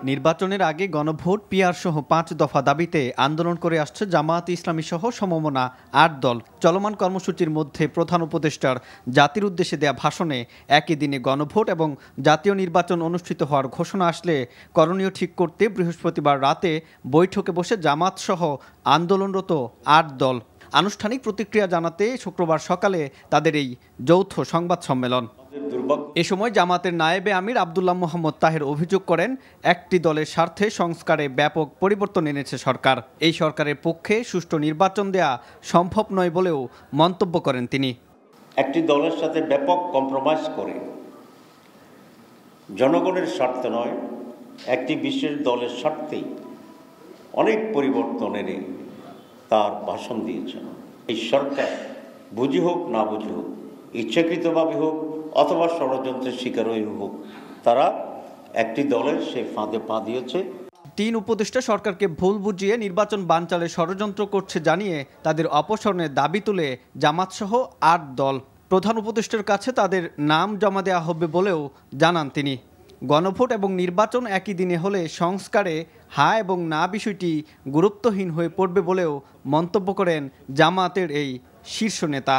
নির্বাচনের আগে গণভোট পিআর সহ ৫ দফা দাবিতে আন্দোলন করে আসছে জামায়াত ইসলামী সহ সমমনা ৮ দল। চলমান কর্মসূচির মধ্যে প্রধান উপদেষ্টার জাতির উদ্দেশ্যে দেয়া ভাষণে একই দিনে গণভোট এবং জাতীয় নির্বাচন অনুষ্ঠিত হওয়ার ঘোষণা আসলে করণীয় ঠিক করতে বৃহস্পতিবার রাতে বৈঠকে বসে জামায়াত সহ আন্দোলনরত ৮ দল। আনুষ্ঠানিক প্রতিক্রিয়া জানাতে শুক্রবার সকালে তাদের এই যৌথ সংবাদ সম্মেলন। এ সময় জামাতের নায়েবে আমির আব্দুল্লাহ মোহাম্মদ তাহের অভিযোগ করেন, একটি দলের স্বার্থে সংস্কারে ব্যাপক পরিবর্তন এনেছে সরকার। এই সরকারের পক্ষে সুষ্ঠু নির্বাচন দেয়া সম্ভব নয় বলেও মন্তব্য করেন তিনি। একটি দলের সাথে ব্যাপক কম্প্রোমাইজ করে জনগণের স্বার্থ নয়, একটি বিশেষ দলের স্বার্থেই অনেক পরিবর্তন এনে তার ভাষণ দিয়েছেন। এই সরকার বুঝি হোক না বুঝি হোক, ইচ্ছাকৃতভাবে হোক অথবা ষড়যন্ত্রের শিকারই হোক, তারা একটি দলের সেই ফাঁদে পা দিয়েছে। ৩ উপদেষ্টা সরকারকে ভুল বুঝিয়ে নির্বাচন বানচালে ষড়যন্ত্র করছে জানিয়ে তাদের অপসারণের দাবি তুলে জামাতসহ ৮ দল। প্রধান উপদেষ্টার কাছে তাদের নাম জমা দেওয়া হবে বলেও জানান তিনি। গণভোট এবং নির্বাচন একই দিনে হলে সংস্কারে হ্যাঁ এবং না বিষয়টি গুরুত্বহীন হয়ে পড়বে বলেও মন্তব্য করেন জামায়াতের এই শীর্ষ নেতা।